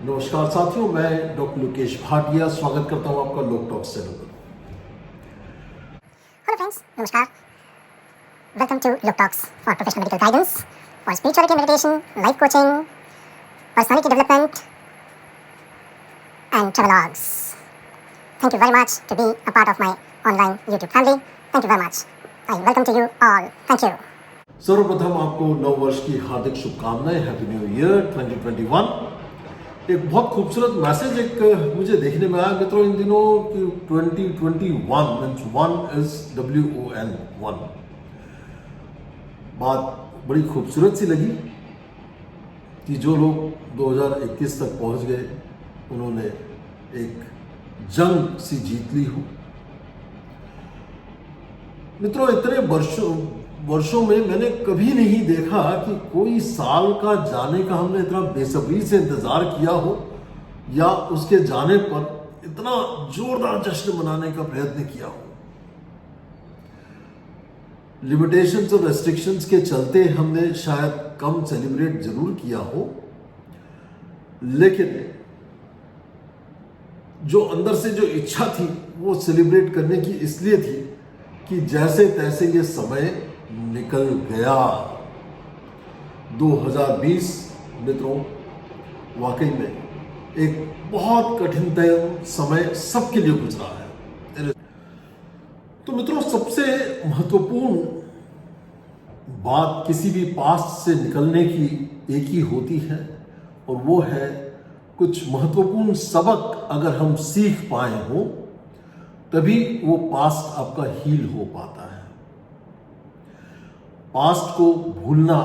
नमस्कार साथियों, मैं डॉक्टर लोकेश भाटिया स्वागत करता हूं आपका लोक टॉक चैनल पर। Hello friends, Namaskar. Welcome to Look Talks for professional medical guidance, for spirituality meditation, life coaching, personality development and travelogues. Thank you very much to be a part of my online YouTube family. Thank you very much. I welcome to you all. Thank you. सर्वप्रथम आपको नव वर्ष की हार्दिक शुभकामनाएं। Happy new year 2021। एक बहुत खूबसूरत message मुझे देखने में आया मित्रों इन दिनों कि 2021 मीन्स 1 इज WON 1। बात बड़ी खूबसूरत सी लगी कि जो लोग 2021 तक पहुंच गए उन्होंने एक जंग सी जीत ली हो। मित्रों, इतने वर्षों में मैंने कभी नहीं देखा कि कोई साल का जाने का हमने इतना बेसब्री से इंतजार किया हो या उसके जाने पर इतना जोरदार जश्न मनाने का प्रयत्न किया हो। लिमिटेशंस और रेस्ट्रिक्शंस के चलते हमने शायद कम सेलिब्रेट जरूर किया हो, लेकिन जो अंदर से जो इच्छा थी वो सेलिब्रेट करने की इसलिए थी कि जैसे तैसे ये समय निकल गया। 2020 मित्रों वाकई में एक बहुत कठिन समय सबके लिए गुजरा है। तो मित्रों, सबसे महत्वपूर्ण बात किसी भी पास्ट से निकलने की एक ही होती है और वो है कुछ महत्वपूर्ण सबक अगर हम सीख पाए हो तभी वो पास्ट आपका हील हो पाता है। पास्ट को भूलना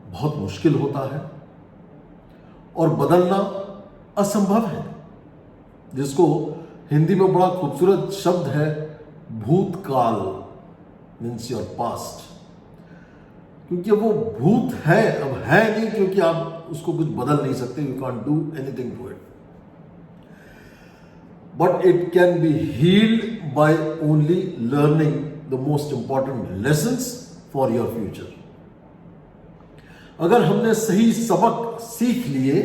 बहुत मुश्किल होता है और बदलना असंभव है, जिसको हिंदी में बड़ा खूबसूरत शब्द है भूतकाल, मीन्स योर पास्ट। क्योंकि वो भूत है, अब है नहीं, क्योंकि आप उसको कुछ बदल नहीं सकते। You can't do anything to it, but it can be healed by only learning the most important lessons for your future। अगर हमने सही सबक सीख लिए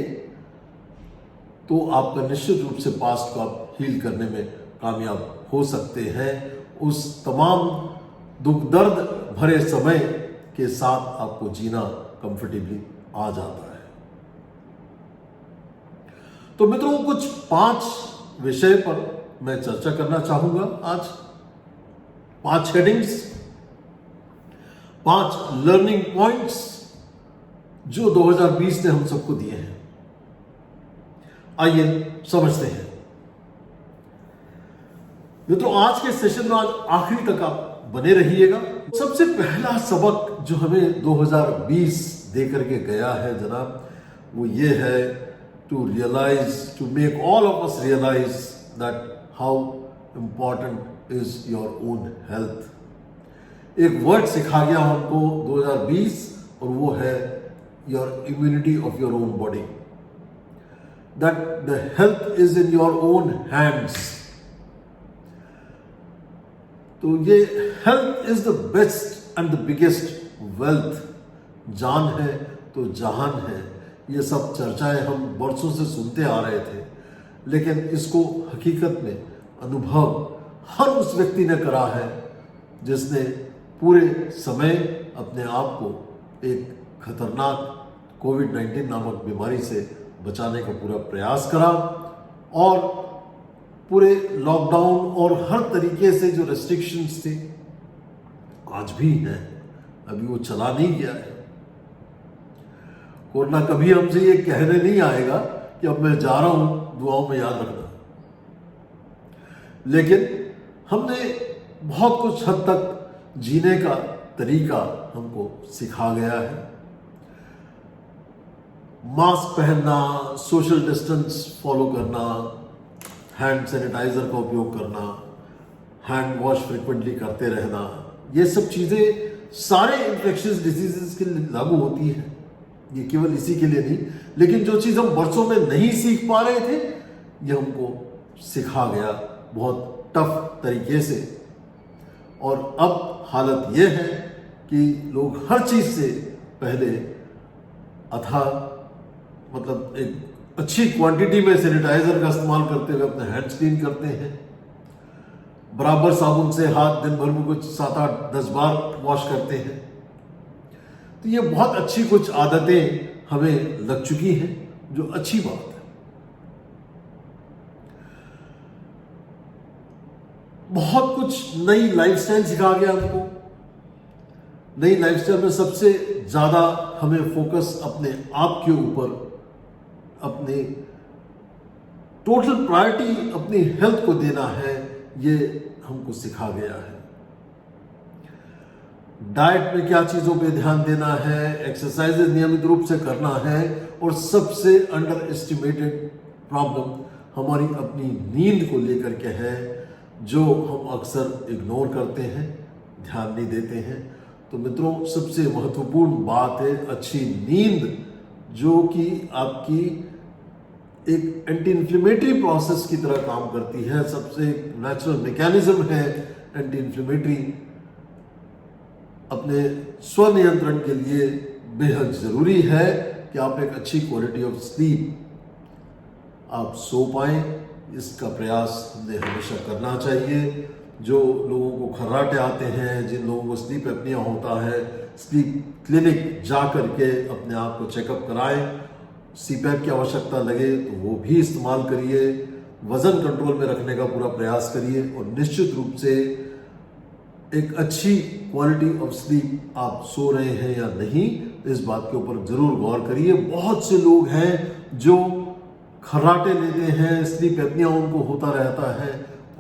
तो आपका निश्चित रूप से पास्ट को आप हील करने में कामयाब हो सकते हैं। उस तमाम दुख दर्द भरे समय के साथ आपको जीना कंफर्टेबली आ जाता है। तो मित्रों, कुछ 5 विषय पर मैं चर्चा करना चाहूंगा आज। 5 हेडिंग्स, 5 लर्निंग पॉइंट्स जो 2020 ने हम सबको दिए हैं। आइए समझते हैं। मित्रों, आज के सेशन में आज आखिरी तक आप बने रहिएगा। सबसे पहला सबक जो हमें 2020 दे करके गया है जनाब, वो ये है to realise, to make all of us realise that how important is your own health. एक वर्ड सिखा गया हमको 2020 और वो है your immunity of your own body, that the health is in your own hands. तो ये health is the best and the biggest wealth. जान है तो जहान है, ये सब चर्चाएं हम वर्षों से सुनते आ रहे थे, लेकिन इसको हकीकत में अनुभव हर उस व्यक्ति ने करा है जिसने पूरे समय अपने आप को एक खतरनाक कोविड-19 नामक बीमारी से बचाने का पूरा प्रयास करा और पूरे लॉकडाउन और हर तरीके से जो रेस्ट्रिक्शंस थे आज भी हैं, अभी वो चला नहीं गया है। कोरोना कभी हमसे ये कहने नहीं आएगा कि अब मैं जा रहा हूं, दुआओं में याद रखना। लेकिन हमने बहुत कुछ हद तक जीने का तरीका हमको सिखा गया है। मास्क पहनना, सोशल डिस्टेंस फॉलो करना, हैंड सैनिटाइजर का उपयोग करना, हैंड वॉश फ्रिक्वेंटली करते रहना, ये सब चीजें सारे इन्फेक्शियस डिजीजेस के लिए लागू होती है। ये केवल इसी के लिए नहीं, लेकिन जो चीज हम वर्षों में नहीं सीख पा रहे थे ये हमको सिखा गया बहुत टफ तरीके से। और अब हालत यह है कि लोग हर चीज से पहले अथाह मतलब एक अच्छी क्वांटिटी में सैनिटाइजर का इस्तेमाल करते हुए अपने हैंड्स क्लीन करते हैं, बराबर साबुन से हाथ दिन भर में कुछ 7-8-10 बार वॉश करते हैं। तो ये बहुत अच्छी कुछ आदतें हमें लग चुकी हैं, जो अच्छी बात है। बहुत कुछ नई लाइफस्टाइल सिखा गया हमको। नई लाइफस्टाइल में सबसे ज्यादा हमें फोकस अपने आप के ऊपर, अपने टोटल प्रायोरिटी अपनी हेल्थ को देना है, ये हमको सिखा गया है। डाइट में क्या चीजों पे ध्यान देना है, एक्सरसाइजेज नियमित रूप से करना है, और सबसे अंडर एस्टिमेटेड प्रॉब्लम हमारी अपनी नींद को लेकर के है, जो हम अक्सर इग्नोर करते हैं, ध्यान नहीं देते हैं। तो मित्रों, सबसे महत्वपूर्ण बात है अच्छी नींद, जो कि आपकी एक एंटी इन्फ्लेमेटरी प्रोसेस की तरह काम करती है। सबसे नेचुरल मैकेनिज्म है एंटी इन्फ्लेमेटरी। अपने स्वनियंत्रण के लिए बेहद जरूरी है कि आप एक अच्छी क्वालिटी ऑफ स्लीप आप सो पाए। इसका प्रयास हमें हमेशा करना चाहिए। जो लोगों को खर्राटे आते हैं, जिन लोगों को स्लीप एपनिया होता है, स्लीप क्लिनिक जा करके अपने आप को चेकअप कराएं। सीपैप की आवश्यकता लगे तो वो भी इस्तेमाल करिए। वजन कंट्रोल में रखने का पूरा प्रयास करिए, और निश्चित रूप से एक अच्छी क्वालिटी ऑफ स्लीप आप सो रहे हैं या नहीं, इस बात के ऊपर जरूर गौर करिए। बहुत से लोग हैं जो खर्राटे लेते हैं, स्लीप एपनिया उनको होता रहता है,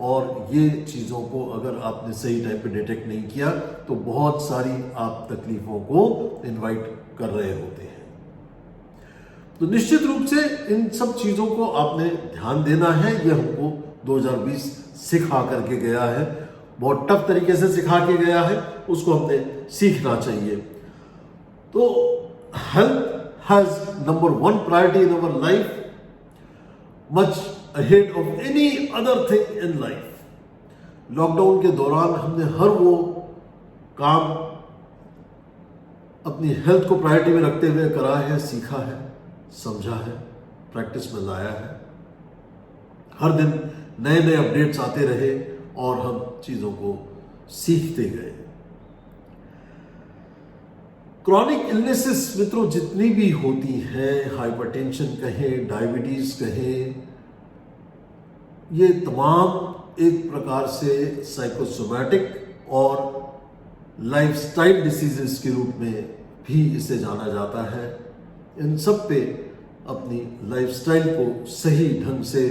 और ये चीज़ों को अगर आपने सही टाइम पे डिटेक्ट नहीं किया तो बहुत सारी आप तकलीफों को इनवाइट कर रहे होते हैं। तो निश्चित रूप से इन सब चीज़ों को आपने ध्यान देना है। ये हमको 2020 सिखा करके गया है, बहुत टफ तरीके से सिखा के गया है, उसको हमने सीखना चाहिए। तो health has number 1 priority in our life, much ahead of any other thing in life। Lockdown के दौरान हमने हर वो काम अपनी हेल्थ को प्रायोरिटी में रखते हुए करा है, सीखा है, समझा है, प्रैक्टिस में लाया है। हर दिन नए नए अपडेट्स आते रहे और हम चीजों को सीखते गए। क्रॉनिक इलनेसेस मित्रों जितनी भी होती हैं, हाइपरटेंशन कहें, डायबिटीज कहें, ये तमाम एक प्रकार से साइकोसोमैटिक और लाइफस्टाइल डिसीजेस के रूप में भी इसे जाना जाता है। इन सब पे अपनी लाइफस्टाइल को सही ढंग से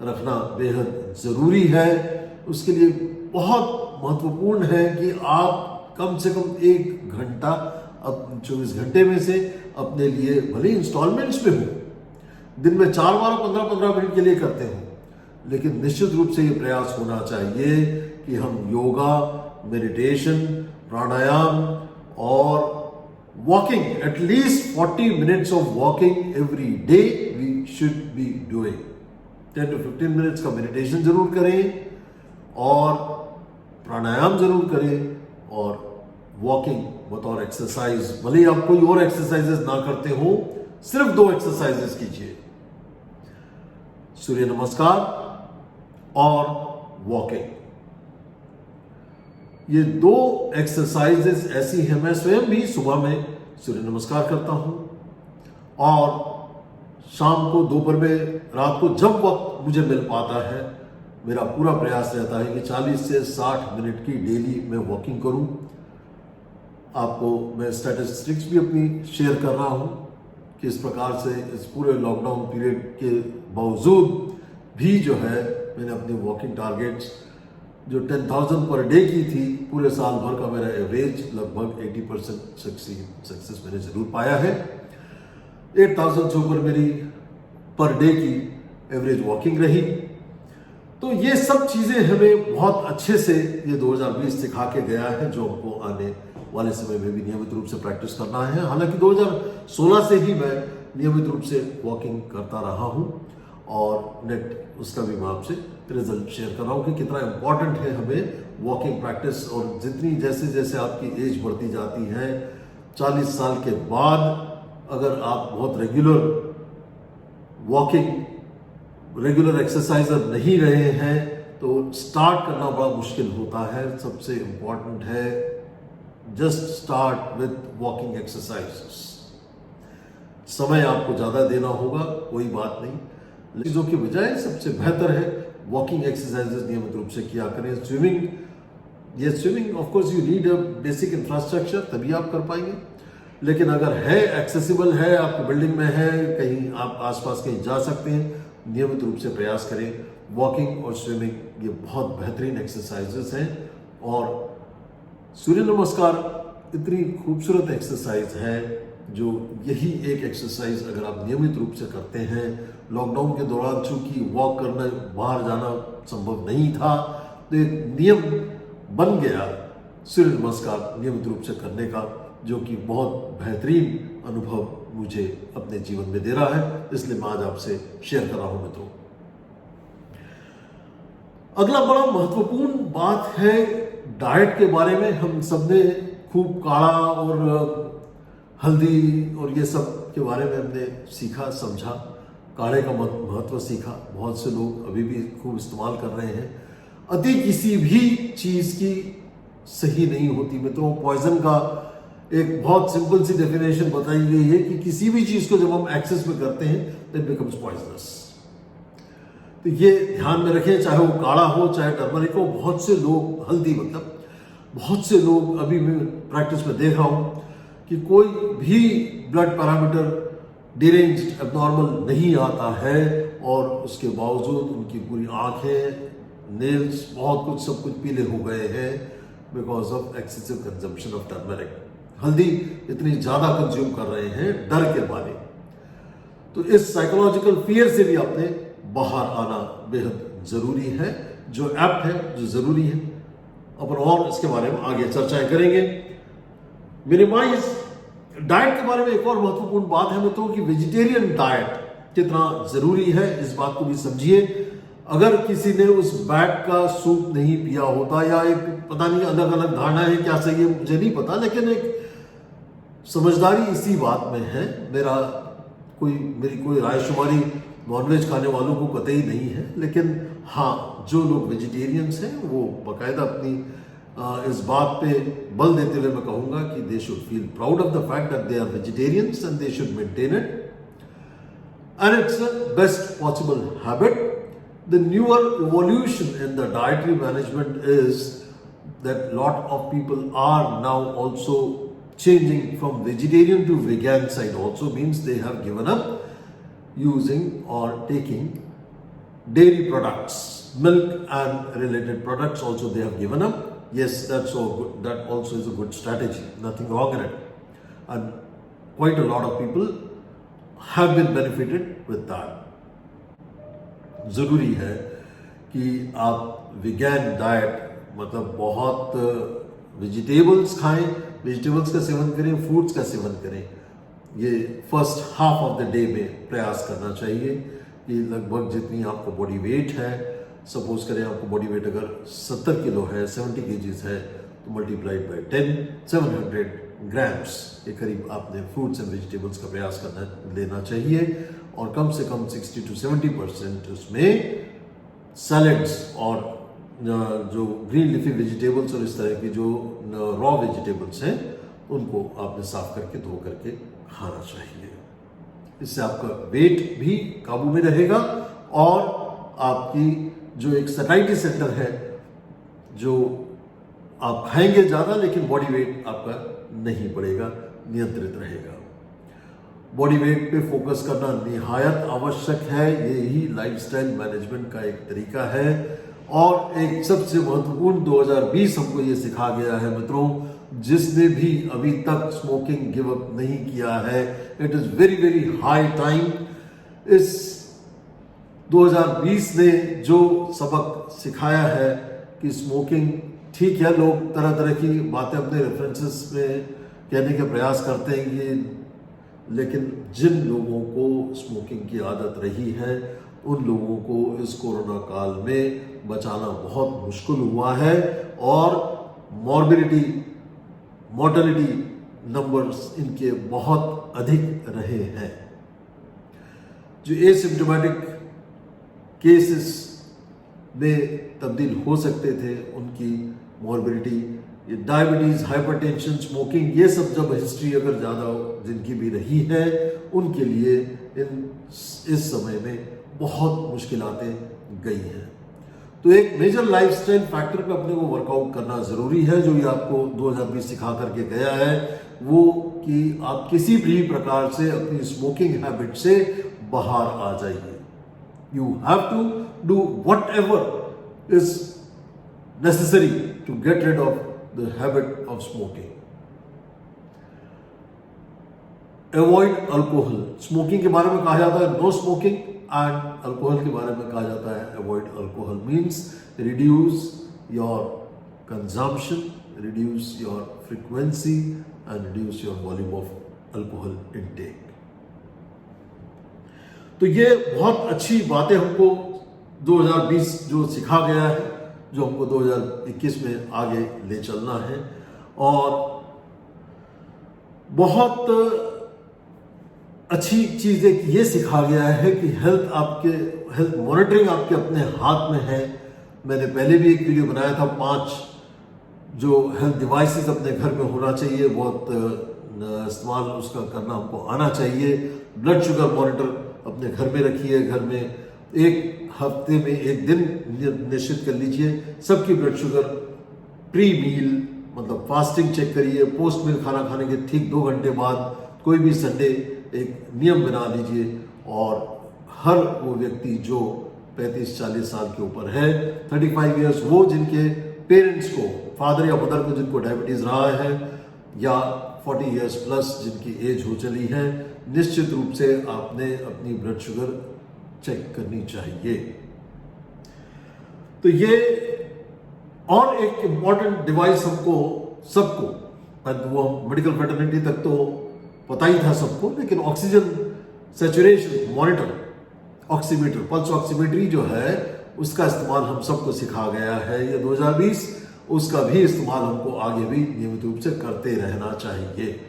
रखना बेहद ज़रूरी है। उसके लिए बहुत महत्वपूर्ण है कि आप कम से कम 1 घंटा अब 24 घंटे में से अपने लिए, भले इंस्टॉलमेंट्स में हो, दिन में 4 बार 15-15 मिनट के लिए करते हो, लेकिन निश्चित रूप से ये प्रयास होना चाहिए कि हम योगा, मेडिटेशन, प्राणायाम और walking, at least 40 minutes of walking every day we should be doing. 10 to 15 minutes का मेडिटेशन जरूर करें और प्राणायाम जरूर करें, और वॉकिंग बतौर एक्सरसाइज, भले ही आप कोई और एक्सरसाइजेस ना करते हो, सिर्फ 2 एक्सरसाइजेस कीजिए, सूर्य नमस्कार और वॉकिंग। ये 2 एक्सरसाइजेस ऐसी हैं, मैं स्वयं भी सुबह में सूर्य नमस्कार करता हूं और शाम को, दोपहर में, रात को, जब वक्त मुझे मिल पाता है, मेरा पूरा प्रयास रहता है कि 40 से 60 मिनट की डेली मैं वॉकिंग करूं। आपको मैं स्टैटिस्टिक्स भी अपनी शेयर कर रहा हूं कि इस प्रकार से इस पूरे लॉकडाउन पीरियड के बावजूद भी जो है मैंने अपनी वॉकिंग टारगेट्स जो 10,000 पर डे की थी, पूरे साल भर का मेरा एवरेज लगभग 80% सक्सेस मैंने जरूर पाया है। 8,000 से ऊपर मेरी पर डे की एवरेज वॉकिंग रही। तो ये सब चीजें हमें बहुत अच्छे से ये 2020 सिखा के गया है, जो हमको आने वाले समय में भी नियमित रूप से प्रैक्टिस करना है। हालांकि 2016 से ही मैं नियमित रूप से वॉकिंग करता रहा हूं और नेट उसका भी मैं आपसे रिजल्ट शेयर कर रहा हूं कि कितना इंपॉर्टेंट है हमें वॉकिंग प्रैक्टिस। और जितनी जैसे जैसे आपकी एज बढ़ती जाती है, 40 साल के बाद अगर आप बहुत रेगुलर वॉकिंग रेगुलर एक्सरसाइजर नहीं रहे हैं तो स्टार्ट करना बड़ा मुश्किल होता है। सबसे इम्पॉर्टेंट है just start with walking exercises. समय आपको ज़्यादा देना होगा, कोई बात नहीं, चीज़ों की बजाय सबसे बेहतर है वॉकिंग एक्सरसाइजेस नियमित रूप से किया करें। Swimming of course you need a basic infrastructure, तभी आप कर पाएंगे। लेकिन अगर है, एक्सेसिबल है, आपकी बिल्डिंग में है, कहीं आप आसपास कहीं जा सकते हैं, नियमित रूप से प्रयास करें। वॉकिंग और स्विमिंग ये बहुत बेहतरीन एक्सरसाइजेस हैं। और सूर्य नमस्कार इतनी खूबसूरत एक्सरसाइज है जो यही एक एक्सरसाइज अगर आप नियमित रूप से करते हैं, लॉकडाउन के दौरान चूंकि वॉक करना, बाहर जाना संभव नहीं था, तो एक नियम बन गया सूर्य नमस्कार नियमित रूप से करने का, जो कि बहुत बेहतरीन अनुभव मुझे अपने जीवन में दे रहा है। इसलिए मैं आज आपसे शेयर कर रहा हूं मित्रों। अगला बड़ा महत्वपूर्ण बात है डाइट के बारे में। हम सबने खूब काढ़ा और हल्दी और ये सब के बारे में हमने सीखा, समझा, काढ़े का महत्व सीखा। बहुत से लोग अभी भी खूब इस्तेमाल कर रहे हैं। अति किसी भी चीज़ की सही नहीं होती मित्रों। पॉइजन का एक बहुत सिंपल सी डेफिनेशन बताई गई है कि किसी भी चीज़ को जब हम एक्सेस में करते हैं इट बिकम्स पॉइजनस। तो ये ध्यान में रखें, चाहे वो काढ़ा हो, चाहे टर्मरिक हो। बहुत से लोग, हल्दी मतलब, बहुत से लोग अभी मैं प्रैक्टिस में देख रहा हूँ कि कोई भी ब्लड पैरामीटर डिरेंज्ड, एबनॉर्मल नहीं आता है और उसके बावजूद उनकी पूरी आंखें, नेल्स, बहुत कुछ, सब कुछ पीले हो गए हैं because of excessive consumption of turmeric. हल्दी इतनी ज्यादा कंज्यूम कर रहे हैं डर के बारे। तो इस साइकोलॉजिकल फियर से भी आपने बाहर आना बेहद जरूरी है, जो एप्ट है, जो जरूरी है। अपन और इसके बारे में आगे चर्चाएं करेंगे। मिनिमाइज डाइट के बारे में एक और महत्वपूर्ण बात है मित्रों कि वेजिटेरियन डाइट कितना जरूरी है, इस बात को भी समझिए। अगर किसी ने उस बैग का सूप नहीं पिया होता, या एक पता नहीं अलग अलग धारणा है, क्या सही है मुझे नहीं पता, लेकिन एक समझदारी इसी बात में है। मेरी कोई रायशुमारी नॉनवेज खाने वालों को कतई नहीं है, लेकिन हाँ, जो लोग वेजिटेरियंस हैं वो बाकायदा अपनी इस बात पे बल देते हुए मैं कहूंगा कि they should feel proud of the fact that they are vegetarians and they should maintain it, and it's the best possible habit. The newer evolution in the dietary management is that lot of people are now also changing from vegetarian to vegan side. Also means they have given up using or taking dairy products, milk and related products also they have given up. Yes, that's all good. That also is a good strategy. Nothing wrong in it. And quite a lot of people have been benefited with that. ज़रूरी है कि आप vegan diet मतलब बहुत vegetables खाएं, vegetables का seven करें, fruits का सेवन करें। ये first half of the day में प्रयास करना चाहिए कि लगभग जितनी आपको बॉडी वेट है, सपोज करें आपको बॉडी वेट अगर 70 किलो है, 70 kgs है, तो मल्टीप्लाइड बाय 10, 700 ग्राम्स के करीब आपने फ्रूट्स एंड वेजिटेबल्स का प्रयास लेना चाहिए। और कम से कम 60 to 70% उसमें सैलेड्स और जो ग्रीन लीफी वेजिटेबल्स और इस तरह की जो रॉ वेजिटेबल्स हैं उनको आपने साफ करके धो करके खाना चाहिए। इससे आपका वेट भी काबू में रहेगा और आपकी जो एक सैटिस्फैक्टरी सेंटर है, जो आप खाएंगे ज़्यादा लेकिन बॉडी वेट आपका नहीं बढ़ेगा, नियंत्रित रहेगा। बॉडी वेट पे फोकस करना निहायत आवश्यक है। यही लाइफस्टाइल मैनेजमेंट का एक तरीका है। और एक सबसे महत्वपूर्ण 2020 हमको ये सिखा गया है मित्रों, जिसने भी अभी तक स्मोकिंग गिव अप नहीं किया है, it is very very high time. इस 2020 ने जो सबक सिखाया है कि स्मोकिंग ठीक है, लोग तरह तरह की बातें अपने रेफरेंसेस में कहने का प्रयास करते हैं कि, लेकिन जिन लोगों को स्मोकिंग की आदत रही है उन लोगों को इस कोरोना काल में बचाना बहुत मुश्किल हुआ है और मोर्टेलिटी नंबर्स इनके बहुत अधिक रहे हैं। जो एसिम्प्टोमेटिक केसेस में तब्दील हो सकते थे, उनकी मॉर्बिडिटी, ये डायबिटीज़, हाइपरटेंशन, स्मोकिंग, ये सब जब हिस्ट्री अगर ज़्यादा जिनकी भी रही है, उनके लिए इस समय में बहुत मुश्किलातें गई हैं। तो एक मेजर लाइफस्टाइल फैक्टर पे अपने को वर्कआउट करना ज़रूरी है, जो ये आपको 2020 सिखा करके गया है, वो कि आप किसी भी प्रकार से अपनी स्मोकिंग हैबिट से बाहर आ जाइए। You have to do whatever is necessary to get rid of the habit of smoking. Avoid alcohol. Smoking के बारे में कहा जाता है नो स्मोकिंग, एंड अल्कोहल के बारे में कहा जाता है avoid alcohol. Means reduce your consumption, reduce your frequency and reduce your volume of alcohol intake. तो ये बहुत अच्छी बातें हमको 2020 जो सिखा गया है, जो हमको 2021 में आगे ले चलना है। और बहुत अच्छी चीज़ एक ये सिखा गया है कि हेल्थ मॉनिटरिंग आपके अपने हाथ में है। मैंने पहले भी एक वीडियो बनाया था, 5 जो हेल्थ डिवाइसेस अपने घर में होना चाहिए, बहुत इस्तेमाल उसका करना हमको आना चाहिए। ब्लड शुगर मॉनिटर अपने घर में रखिए, घर में एक हफ्ते में एक दिन निश्चित कर लीजिए सबकी ब्लड शुगर। प्री मील मतलब फास्टिंग चेक करिए, पोस्ट मील खाना खाने के ठीक 2 घंटे बाद कोई भी संडे एक नियम बना लीजिए। और हर वो व्यक्ति जो 35-40 साल के ऊपर है, 35 इयर्स, वो जिनके पेरेंट्स को, फादर या मदर को जिनको डायबिटीज रहा है, या 40 इयर्स प्लस जिनकी एज हो चली है, निश्चित रूप से आपने अपनी ब्लड शुगर चेक करनी चाहिए। तो ये और एक इंपॉर्टेंट डिवाइस हमको सबको, वो मेडिकल फ्रेटर्निटी तक तो पता ही था सबको, लेकिन oxygen saturation monitor, oximeter, pulse oximetry जो है, उसका इस्तेमाल हम सबको सिखा गया है ये 2020। उसका भी इस्तेमाल हमको आगे भी नियमित रूप से करते रहना चाहिए।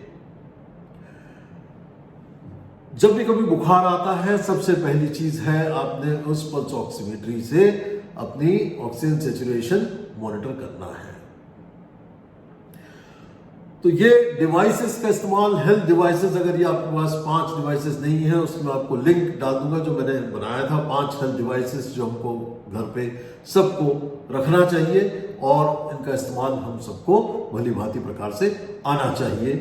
जब भी कभी बुखार आता है, सबसे पहली चीज है आपने उस पल्स ऑक्सीमेट्री से अपनी ऑक्सीजन सैचुरेशन मॉनिटर करना है। तो ये डिवाइसेस का इस्तेमाल, हेल्थ डिवाइसेस, अगर ये आपके पास 5 डिवाइसेस नहीं है, उसमें आपको लिंक डाल दूंगा जो मैंने बनाया था, 5 हेल्थ डिवाइसेस जो हमको घर पे सबको रखना चाहिए, और इनका इस्तेमाल हम सबको भली भांति प्रकार से आना चाहिए।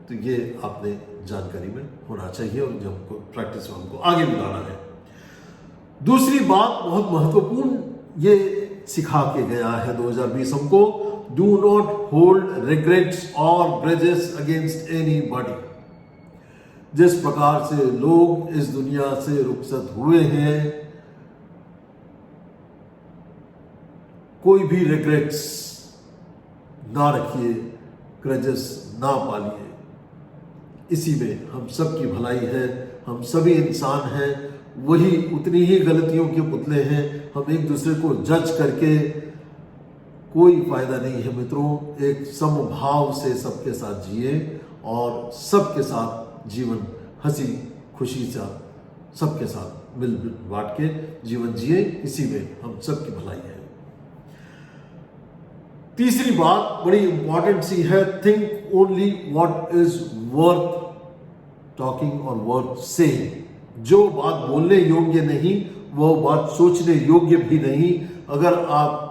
तो ये आपने जानकारी में होना चाहिए, और जो हमको प्रैक्टिस में हमको आगे भी लाना है। दूसरी बात बहुत महत्वपूर्ण ये सिखा के गया है 2020 हमको, डू नॉट होल्ड रिग्रेट्स और ग्रजेस अगेंस्ट एनीबॉडी। जिस प्रकार से लोग इस दुनिया से रुखसत हुए हैं, कोई भी रिग्रेट्स ना रखिए, ग्रजेस ना पालिए। इसी में हम सबकी भलाई है, हम सभी इंसान हैं, वही उतनी ही गलतियों के पुतले हैं। हम एक दूसरे को जज करके कोई फायदा नहीं है मित्रों। एक समभाव से सबके साथ जिए, और सबके साथ जीवन हंसी खुशी से सबके साथ मिल बांट के जीवन जिए, इसी में हम सबकी भलाई है। तीसरी बात बड़ी इंपॉर्टेंट सी है, think only what is worth talking और वर्थ सेइंग। जो बात बोलने योग्य नहीं, वो बात सोचने योग्य भी नहीं। अगर आप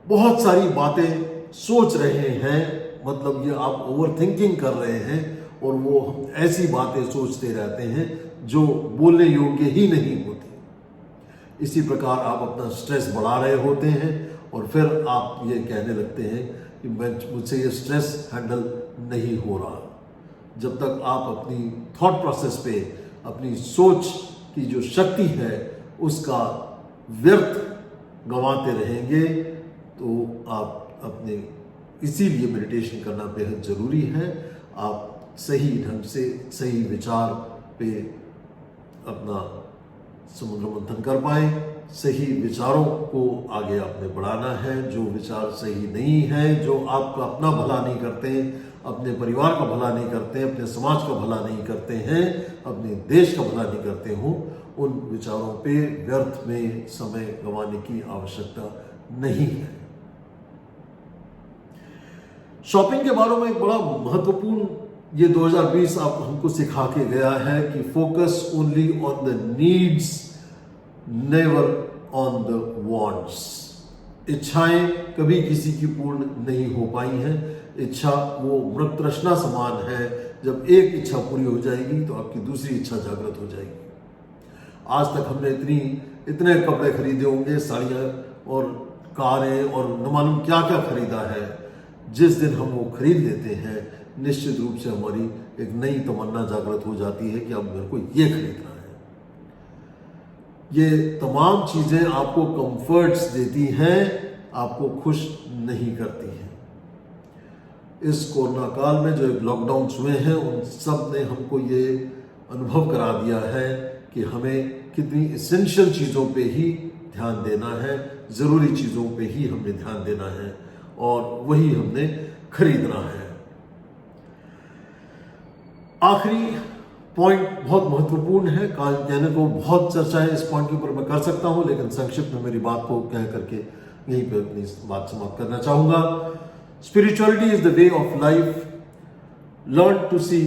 बहुत सारी बातें सोच रहे हैं, मतलब ये आप ओवर थिंकिंग कर रहे हैं, और वो ऐसी बातें सोचते रहते हैं जो बोलने योग्य ही नहीं होती। इसी प्रकार आप अपना स्ट्रेस बढ़ा रहे होते हैं, और फिर आप ये कहने लगते हैं कि मुझसे ये स्ट्रेस हैंडल नहीं हो रहा। जब तक आप अपनी थॉट प्रोसेस पे, अपनी सोच की जो शक्ति है, उसका व्यर्थ गंवाते रहेंगे, तो आप अपने, इसीलिए मेडिटेशन करना बेहद जरूरी है। आप सही ढंग से सही विचार पे अपना समुद्र मंथन कर पाए, सही विचारों को आगे आपने बढ़ाना है। जो विचार सही नहीं है, जो आपका अपना भला नहीं करते, अपने परिवार का भला नहीं करते, अपने समाज का भला नहीं करते हैं, अपने देश का भला नहीं करते हो, उन विचारों पे व्यर्थ में समय गंवाने की आवश्यकता नहीं है। शॉपिंग के बारे में एक बड़ा महत्वपूर्ण ये 2020 आप हमको सिखा के गया है कि focus only on the needs, never on the wants. इच्छाएं कभी किसी की पूर्ण नहीं हो पाई हैं। इच्छा वो मृत तृष्णा समान है, जब एक इच्छा पूरी हो जाएगी तो आपकी दूसरी इच्छा जागृत हो जाएगी। आज तक हमने इतने कपड़े खरीदे होंगे, साड़ियाँ और कारें और न मालूम क्या क्या खरीदा है। जिस दिन हम वो खरीद लेते हैं, निश्चित रूप से हमारी एक नई तमन्ना जागृत हो जाती है कि अब मेरे को ये खरीदना है। ये तमाम चीजें आपको कंफर्ट्स देती हैं, आपको खुश नहीं करती हैं। इस कोरोना काल में जो एक लॉकडाउन हुए हैं, उन सब ने हमको ये अनुभव करा दिया है कि हमें कितनी इसेंशियल चीज़ों पे ही ध्यान देना है, ज़रूरी चीज़ों पे ही हमने ध्यान देना है और वही हमने खरीदना है। आखिरी पॉइंट बहुत महत्वपूर्ण है, कहने को बहुत चर्चा है इस पॉइंट के ऊपर मैं कर सकता हूं, लेकिन संक्षिप्त में मेरी बात को कह करके यहीं पे अपनी बात समाप्त करना चाहूंगा। Spirituality is the way of life. Learn to see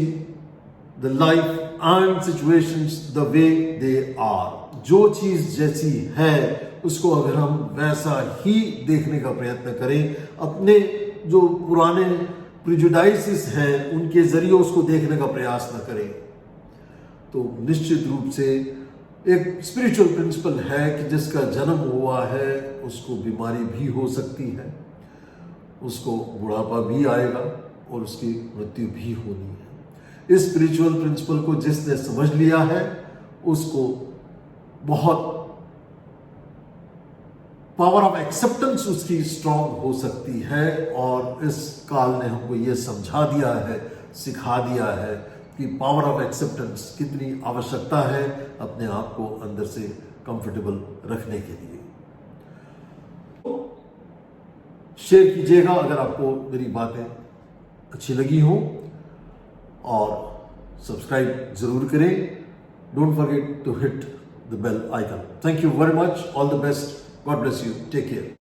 the life and situations the way they are. जो चीज जैसी है उसको अगर हम वैसा ही देखने का प्रयत्न करें, अपने जो पुराने प्रिजुडाइसिस हैं उनके जरिए उसको देखने का प्रयास न करें, तो निश्चित रूप से एक स्पिरिचुअल प्रिंसिपल है कि जिसका जन्म हुआ है उसको बीमारी भी हो सकती है, उसको बुढ़ापा भी आएगा और उसकी मृत्यु भी होनी है। इस स्पिरिचुअल प्रिंसिपल को जिसने समझ लिया है उसको बहुत पावर ऑफ एक्सेप्टेंस उसकी स्ट्रांग हो सकती है। और इस काल ने हमको ये समझा दिया है, सिखा दिया है कि पावर ऑफ एक्सेप्टेंस कितनी आवश्यकता है अपने आप को अंदर से कंफर्टेबल रखने के लिए। शेयर कीजिएगा अगर आपको मेरी बातें अच्छी लगी हो और सब्सक्राइब जरूर करें। Don't forget to hit the bell icon. Thank you very much. All the best. God bless you. Take care.